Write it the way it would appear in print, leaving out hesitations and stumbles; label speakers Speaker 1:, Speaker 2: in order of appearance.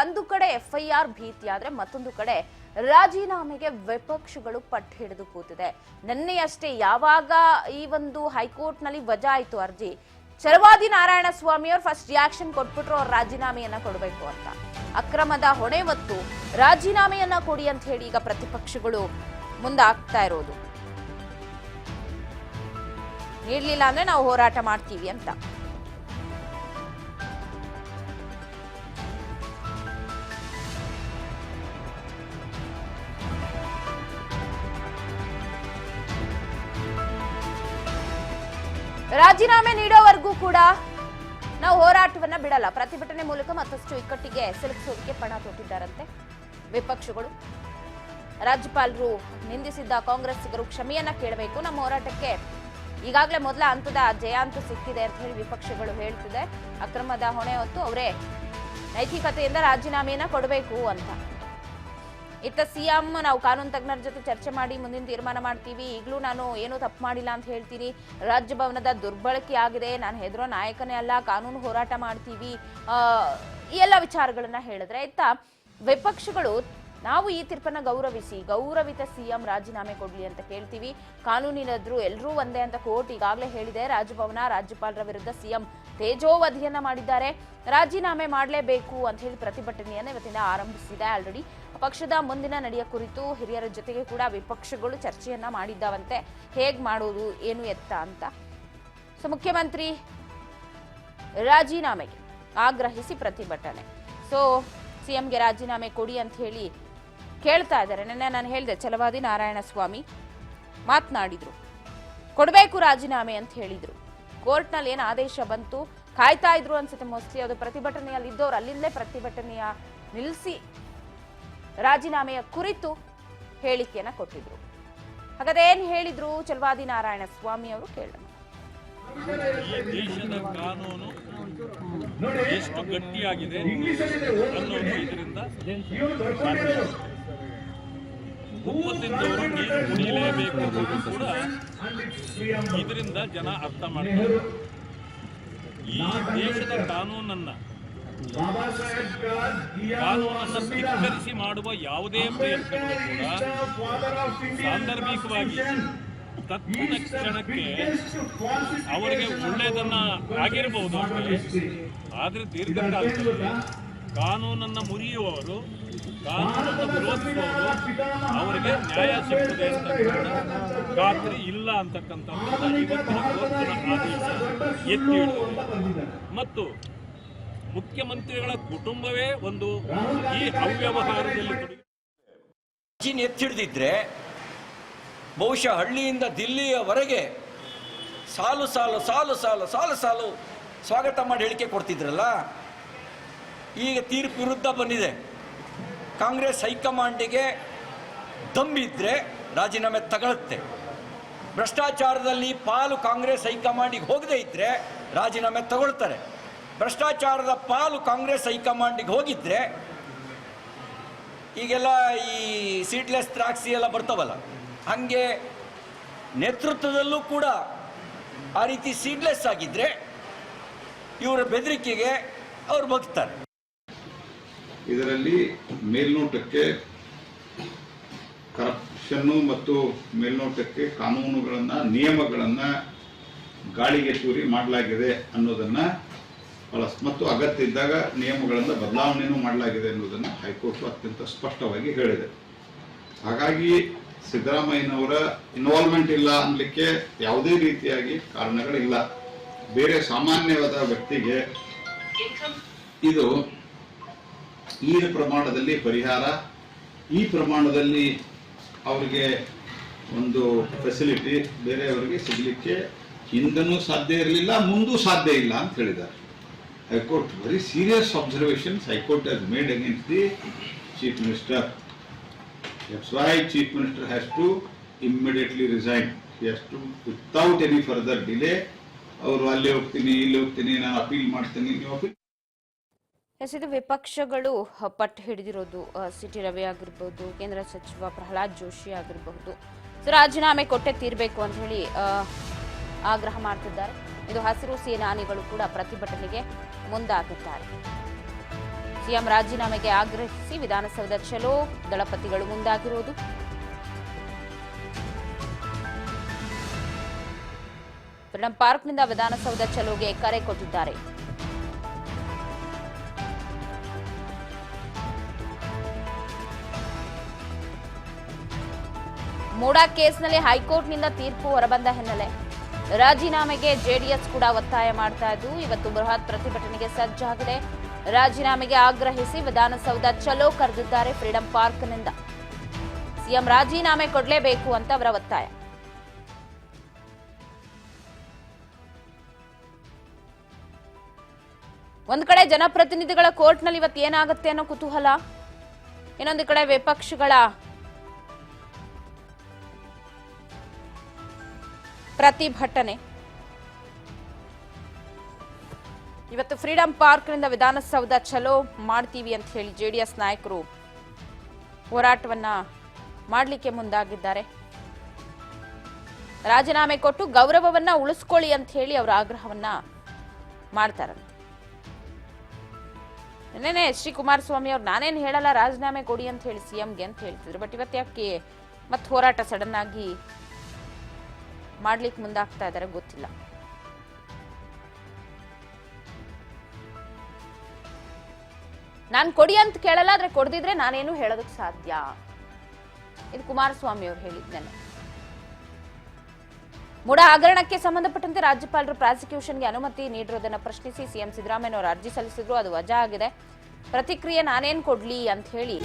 Speaker 1: ಒಂದು ಕಡೆ FIR ಭೀತಿ ಆದ್ರೆ ಮತ್ತೊಂದು ಕಡೆ ರಾಜೀನಾಮೆಗೆ ವಿಪಕ್ಷಗಳು ಪಟ್ಟು ಹಿಡಿದು ಕೂತಿದೆ. ನಿನ್ನೆಯಷ್ಟೇ ಯಾವಾಗ ಈ ಒಂದು ಹೈಕೋರ್ಟ್ ನಲ್ಲಿ ವಜಾ ಆಯ್ತು ಅರ್ಜಿ, ಛಲವಾದಿ ನಾರಾಯಣ ಸ್ವಾಮಿ ಅವರು ಫಸ್ಟ್ ರಿಯಾಕ್ಷನ್ ಕೊಟ್ಬಿಟ್ರು, ಅವ್ರ ರಾಜೀನಾಮೆಯನ್ನ ಕೊಡಬೇಕು ಅಂತ. ಅಕ್ರಮದ ಹೊಣೆ ಹೊತ್ತು ರಾಜೀನಾಮೆಯನ್ನ ಕೊಡಿ ಅಂತ ಹೇಳಿ ಈಗ ಪ್ರತಿಪಕ್ಷಗಳು ಮುಂದಾಗ್ತಾ ಇರೋದು. ನೀಡ್ಲಿಲ್ಲ ಅಂದ್ರೆ ನಾವು ಹೋರಾಟ ಮಾಡ್ತೀವಿ ಅಂತ. ರಾಜೀನಾಮೆ ನೀಡೋವರೆಗೂ ಕೂಡ ನಾವು ಹೋರಾಟವನ್ನ ಬಿಡಲ್ಲ, ಪ್ರತಿಭಟನೆ ಮೂಲಕ ಮತ್ತಷ್ಟು ಇಕ್ಕಟ್ಟಿಗೆ ಸಿಲುಕಿಸೋದಕ್ಕೆ ಪಣ ತೊಟ್ಟಿದ್ದಾರಂತೆ ವಿಪಕ್ಷಗಳು. ರಾಜ್ಯಪಾಲರು ನಿಂದಿಸಿದ್ದ ಕಾಂಗ್ರೆಸ್ಸಿಗರು ಕ್ಷಮೆಯನ್ನ ಕೇಳಬೇಕು, ನಮ್ಮ ಹೋರಾಟಕ್ಕೆ ಈಗಾಗಲೇ ಮೊದಲ ಹಂತದ ಜಯ ಅಂತೂ ಸಿಕ್ಕಿದೆ ಅಂತ ಹೇಳಿ ವಿಪಕ್ಷಗಳು ಹೇಳ್ತಿದೆ. ಅಕ್ರಮದ ಹೊಣೆ ಹೊತ್ತು ಅವರೇ ನೈತಿಕತೆಯಿಂದ ರಾಜೀನಾಮೆಯನ್ನ ಕೊಡಬೇಕು ಅಂತ. ಇತ್ತ ಸಿಎಂ ನಾವು ಕಾನೂನು ತಜ್ಞರ ಜೊತೆ ಚರ್ಚೆ ಮಾಡಿ ಮುಂದಿನ ತೀರ್ಮಾನ ಮಾಡ್ತೀವಿ, ಈಗಲೂ ನಾನು ಏನೂ ತಪ್ಪು ಮಾಡಿಲ್ಲ ಅಂತ ಹೇಳ್ತೀನಿ, ರಾಜಭವನದ ದುರ್ಬಳಕೆ ಆಗಿದೆ, ನಾನು ಹೆದರೋ ನಾಯಕನೇ ಅಲ್ಲ, ಕಾನೂನು ಹೋರಾಟ ಮಾಡ್ತೀವಿ, ಈ ಎಲ್ಲ ವಿಚಾರಗಳನ್ನ ಹೇಳಿದ್ರೆ, ಇತ್ತ ವಿಪಕ್ಷಗಳು ನಾವು ಈ ತೀರ್ಪನ್ನ ಗೌರವಿತ ಸಿಎಂ ರಾಜೀನಾಮೆ ಕೊಡ್ಲಿ ಅಂತ ಕೇಳ್ತೀವಿ, ಕಾನೂನಿನದ್ರು ಎಲ್ಲರೂ ಒಂದೇ ಅಂತ ಕೋರ್ಟ್ ಈಗಾಗಲೇ ಹೇಳಿದೆ. ರಾಜಭವನ ರಾಜ್ಯಪಾಲರ ವಿರುದ್ಧ ಸಿಎಂ ತೇಜೋವಧಿಯನ್ನ ಮಾಡಿದ್ದಾರೆ, ರಾಜೀನಾಮೆ ಮಾಡಲೇಬೇಕು ಅಂತ ಹೇಳಿ ಪ್ರತಿಭಟನೆಯನ್ನ ಇವತ್ತಿನ ಆರಂಭಿಸಿದೆ. ಆಲ್ರೆಡಿ ಪಕ್ಷದ ಮುಂದಿನ ನಡೆಯ ಕುರಿತು ಹಿರಿಯರ ಜೊತೆಗೆ ಕೂಡ ವಿಪಕ್ಷಗಳು ಚರ್ಚೆಯನ್ನ ಮಾಡಿದ್ದಾವಂತೆ, ಹೇಗ್ ಮಾಡೋದು ಏನು ಎತ್ತ ಅಂತ. ಸೊ ಮುಖ್ಯಮಂತ್ರಿ ರಾಜೀನಾಮೆಗೆ ಆಗ್ರಹಿಸಿ ಪ್ರತಿಭಟನೆ. ಸೊ ಸಿಎಂಗೆ ರಾಜೀನಾಮೆ ಕೊಡಿ ಅಂತ ಹೇಳಿ ಕೇಳ್ತಾ ಇದ್ದಾರೆ. ನಿನ್ನೆ ನಾನು ಹೇಳಿದೆ, ಛಲವಾದಿ ನಾರಾಯಣ ಸ್ವಾಮಿ ಮಾತನಾಡಿದ್ರು, ಕೊಡಬೇಕು ರಾಜೀನಾಮೆ ಅಂತ ಹೇಳಿದ್ರು. ಕೋರ್ಟ್ನಲ್ಲಿ ಏನು ಆದೇಶ ಬಂತು, ಕಾಯ್ತಾ ಇದ್ರು ಅನ್ಸುತ್ತೆ ಮೋಸ್ಟ್ಲಿ. ಅದು ಪ್ರತಿಭಟನೆಯಲ್ಲಿ ಇದ್ದವ್ರು ಅಲ್ಲಿಂದಲೇ ಪ್ರತಿಭಟನೆಯ ನಿಲ್ಲಿಸಿ ರಾಜೀನಾಮೆಯ ಕುರಿತು ಹೇಳಿಕೆಯನ್ನ ಕೊಟ್ಟಿದ್ರು. ಹಾಗಾದ್ರೆ ಏನ್ ಹೇಳಿದ್ರು ಛಲವಾದಿ ನಾರಾಯಣ ಸ್ವಾಮಿ ಅವರು ಕೇಳೋಣ.
Speaker 2: ದೇಶದ ಕಾನೂನು ಎಷ್ಟು ಗಟ್ಟಿಯಾಗಿದೆ ಅನ್ನೋದು ಇದರಿಂದ ಒಪ್ಪತ್ತಿದ್ದವರು ನೀರು ಕುಡಿಯಲೇಬೇಕು ಅನ್ನೋದು ಕೂಡ ಇದರಿಂದ ಜನ ಅರ್ಥ ಮಾಡ್ತಾರೆ. ಈ ದೇಶದ ಕಾನೂನನ್ನ ಧಿಕ್ಕರಿಸಿ ಮಾಡುವ ಯಾವುದೇ ಪ್ರಯತ್ನಗಳು ಕೂಡ ಸಾಂದರ್ಭಿಕವಾಗಿ ತಕ್ಷಣ ಕ್ಷಣಕ್ಕೆ ಅವರಿಗೆ ಒಳ್ಳೆಯದನ್ನ ಆಗಿರಬಹುದು, ಆದರೆ ದೀರ್ಘಕಾಲದಲ್ಲಿ ಕಾನೂನನ್ನು ಮುರಿಯುವವರು, ಕಾನೂನನ್ನು ವಿರೋಧಿಸುವವರು ಅವರಿಗೆ ನ್ಯಾಯ ಸಿಗ್ತದೆ ಅಂತಕ್ಕಂಥ ಖಾತ್ರಿ ಇಲ್ಲ ಅಂತಕ್ಕಂಥದ್ದನ್ನ ಇವತ್ತಿನ ಕೋರ್ಟಿನ ಆದೇಶ ಎತ್ತಿ ಹಿಡಿದಿದೆ. ಮತ್ತು ಮುಖ್ಯಮಂತ್ರಿಗಳ ಕುಟುಂಬವೇ ಒಂದು ಈ ಅವ್ಯವಹಾರದಲ್ಲಿ
Speaker 3: ಎತ್ತಿಡಿದಿದ್ರೆ ಬಹುಶಃ ಹಳ್ಳಿಯಿಂದ ದಿಲ್ಲಿಯವರೆಗೆ ಸಾಲು ಸಾಲು ಸಾಲು ಸಾಲು ಸಾಲು ಸಾಲು ಸ್ವಾಗತ ಮಾಡಿ ಹೇಳಿಕೆ ಕೊಡ್ತಿದ್ರಲ್ಲ. ಈಗ ತೀರ್ಪು ವಿರುದ್ಧ ಬಂದಿದೆ. ಕಾಂಗ್ರೆಸ್ ಹೈಕಮಾಂಡಿಗೆ ದಮ್ಮಿದ್ರೆ ರಾಜೀನಾಮೆ ತಗೊಳುತ್ತೆ. ಭ್ರಷ್ಟಾಚಾರದಲ್ಲಿ ಪಾಲು ಕಾಂಗ್ರೆಸ್ ಹೈಕಮಾಂಡಿಗೆ ಹೋಗದೇ ಇದ್ದರೆ ರಾಜೀನಾಮೆ ತಗೊಳ್ತಾರೆ. ಭ್ರಷ್ಟಾಚಾರದ ಪಾಲು ಕಾಂಗ್ರೆಸ್ ಹೈಕಮಾಂಡಿಗೆ ಹೋಗಿದ್ರೆ ಈಗೆಲ್ಲ ಈ ಸೀಡ್ಲೆಸ್ ದ್ರಾಕ್ಷಿ ಎಲ್ಲ ಬರ್ತಾವಲ್ಲ, ಹಾಗೆ ನೇತೃತ್ವದಲ್ಲೂ ಕೂಡ ಆ ರೀತಿ ಸೀಡ್ಲೆಸ್ ಆಗಿದ್ರೆ ಇವರ ಬೆದರಿಕೆಗೆ ಅವರು ಬಗ್ತಾರೆ.
Speaker 4: ಇದರಲ್ಲಿ ಮೇಲ್ನೋಟಕ್ಕೆ ಕರಪ್ಷನ್ನು ಮತ್ತು ಮೇಲ್ನೋಟಕ್ಕೆ ಕಾನೂನುಗಳನ್ನು ನಿಯಮಗಳನ್ನು ಗಾಳಿಗೆ ತೂರಿ ಮಾಡಲಾಗಿದೆ ಅನ್ನೋದನ್ನು ಮತ್ತು ಅಗತ್ಯ ಇದ್ದಾಗ ನಿಯಮಗಳನ್ನು ಬದಲಾವಣೆಯೂ ಮಾಡಲಾಗಿದೆ ಅನ್ನೋದನ್ನು ಹೈಕೋರ್ಟ್ ಅತ್ಯಂತ ಸ್ಪಷ್ಟವಾಗಿ ಹೇಳಿದೆ. ಹಾಗಾಗಿ ಸಿದ್ದರಾಮಯ್ಯನವರ ಇನ್ವಾಲ್ವ್ಮೆಂಟ್ ಇಲ್ಲ ಅನ್ನಲಿಕ್ಕೆ ಯಾವುದೇ ರೀತಿಯಾಗಿ ಕಾರಣಗಳಿಲ್ಲ. ಬೇರೆ ಸಾಮಾನ್ಯವಾದ ವ್ಯಕ್ತಿಗೆ ಇದು ಈ ಪ್ರಮಾಣದಲ್ಲಿ ಪರಿಹಾರ, ಈ ಪ್ರಮಾಣದಲ್ಲಿ ಅವರಿಗೆ ಒಂದು ಫೆಸಿಲಿಟಿ ಬೇರೆಯವರಿಗೆ ಸಿಗಲಿಕ್ಕೆ ಹಿಂದನೂ ಸಾಧ್ಯ ಇರಲಿಲ್ಲ, ಮುಂದೂ ಸಾಧ್ಯ ಇಲ್ಲ ಅಂತ ಹೇಳಿದ್ದಾರೆ. High court very serious observations high court has made against the chief minister. That's why Chief Minister has to immediately resign. He has to, without any further delay, ಅವರು ಅಲ್ಲಿ ಹೋಗ್ತೀನಿ ಇಲ್ಲಿ ಹೋಗ್ತೀನಿ ನಾನು ಅಪೀಲ್ ಮಾಡ್ತೀನಿ ನೀವು ಅಪೀಲ್.
Speaker 1: ಇದು ವಿಪಕ್ಷಗಳು ಪಟ್ಟು ಹಿಡಿದಿರೋದು. ಸಿಟಿ ರವಿ ಆಗಿರ್ಬೋದು, ಕೇಂದ್ರ ಸಚಿವ ಪ್ರಹ್ಲಾದ್ ಜೋಶಿ ಆಗಿರಬಹುದು, ರಾಜೀನಾಮೆ ಕೊಟ್ಟೆ ತೀರ್ಬೇಕು ಅಂತ ಹೇಳಿ ಆಗ್ರಹ ಮಾಡ್ತಿದ್ದಾರೆ. ಇದು ಹಸಿರು ಸೇನಾನಿಗಳು ಕೂಡ ಪ್ರತಿಭಟನೆಗೆ ಮುಂದಾಗಿದ್ದಾರೆ. ಸಿಎಂ ರಾಜೀನಾಮೆಗೆ ಆಗ್ರಹಿಸಿ ವಿಧಾನಸೌಧ ಚಲೋ ದಳಪತಿಗಳು ಮುಂದಾಗಿರುವುದು. ಫ್ರೀಡಂ ಪಾರ್ಕ್ನಿಂದ ವಿಧಾನಸೌಧ ಚಲೋಗೆ ಕರೆ ಕೊಟ್ಟಿದ್ದಾರೆ. ಮೂಡಾ ಕೇಸ್ನಲ್ಲಿ ಹೈಕೋರ್ಟ್ನಿಂದ ತೀರ್ಪು ಹೊರಬಂದ ಹಿನ್ನೆಲೆ ರಾಜೀನಾಮೆಗೆ ಜೆಡಿಎಸ್ ಕೂಡ ಒತ್ತಾಯ ಮಾಡ್ತಾ ಇದ್ದು ಇವತ್ತು ಬೃಹತ್ ಪ್ರತಿಭಟನೆಗೆ ಸಜ್ಜಾಗಿದೆ. ರಾಜೀನಾಮೆಗೆ ಆಗ್ರಹಿಸಿ ವಿಧಾನಸೌಧ ಚಲೋ ಕರೆದಿದ್ದಾರೆ ಫ್ರೀಡಂ ಪಾರ್ಕ್ನಿಂದ. ಸಿಎಂ ರಾಜೀನಾಮೆ ಕೊಡಲೇಬೇಕು ಅಂತ ಅವರ ಒತ್ತಾಯ. ಒಂದ್ ಕಡೆ ಜನಪ್ರತಿನಿಧಿಗಳ ಕೋರ್ಟ್ನಲ್ಲಿ ಇವತ್ತು ಏನಾಗುತ್ತೆ ಅನ್ನೋ ಕುತೂಹಲ, ಇನ್ನೊಂದು ಕಡೆ ವಿಪಕ್ಷಗಳ ಪ್ರತಿಭಟನೆ. ಇವತ್ತು ಫ್ರೀಡಂ ಪಾರ್ಕ್ನಿಂದ ವಿಧಾನಸೌಧ ಚಲೋ ಮಾಡ್ತೀವಿ ಅಂತ ಹೇಳಿ ಜೆಡಿಎಸ್ ನಾಯಕರು ಹೋರಾಟವನ್ನ ಮಾಡಲಿಕ್ಕೆ ಮುಂದಾಗಿದ್ದಾರೆ. ರಾಜೀನಾಮೆ ಕೊಟ್ಟು ಗೌರವವನ್ನ ಉಳಿಸ್ಕೊಳ್ಳಿ ಅಂತ ಹೇಳಿ ಅವರ ಆಗ್ರಹವನ್ನ ಮಾಡ್ತಾರಂತೆ. ನಿನ್ನೆ ಶ್ರೀ ಕುಮಾರಸ್ವಾಮಿ ಅವ್ರು ನಾನೇನು ಹೇಳಲ್ಲ ರಾಜೀನಾಮೆ ಕೊಡಿ ಅಂತ ಹೇಳಿ ಸಿಎಂಗೆ ಅಂತ ಹೇಳ್ತಿದ್ರು. ಬಟ್ ಇವತ್ತು ಯಾಕೆ ಮತ್ತೆ ಹೋರಾಟ ಸಡನ್ ಆಗಿ ಮಾಡ್ಲಿಕ್ಕೆ ಮುಂದಾಗ್ತಾ ಇದ್ದಾರೆ ಗೊತ್ತಿಲ್ಲ. ನಾನು ಕೊಡಿ ಅಂತ ಕೇಳಲ್ಲ, ಆದ್ರೆ ಕೊಡದಿದ್ರೆ ನಾನೇನು ಹೇಳೋದಕ್ಕೆ ಸಾಧ್ಯ. ಇದು ಕುಮಾರಸ್ವಾಮಿ ಅವರು ಹೇಳಿದ್ದೇನೆ. ಮೂಡಾ ಹಗರಣಕ್ಕೆ ಸಂಬಂಧಪಟ್ಟಂತೆ ರಾಜ್ಯಪಾಲರು ಪ್ರಾಸಿಕ್ಯೂಷನ್ಗೆ ಅನುಮತಿ ನೀಡಿರೋದನ್ನ ಪ್ರಶ್ನಿಸಿ ಸಿಎಂ ಸಿದ್ದರಾಮಯ್ಯ ಅವರು ಅರ್ಜಿ ಸಲ್ಲಿಸಿದ್ರು. ಅದು ವಜಾ ಆಗಿದೆ. ಪ್ರತಿಕ್ರಿಯೆ ನಾನೇನ್ ಕೊಡ್ಲಿ ಅಂತ ಹೇಳಿ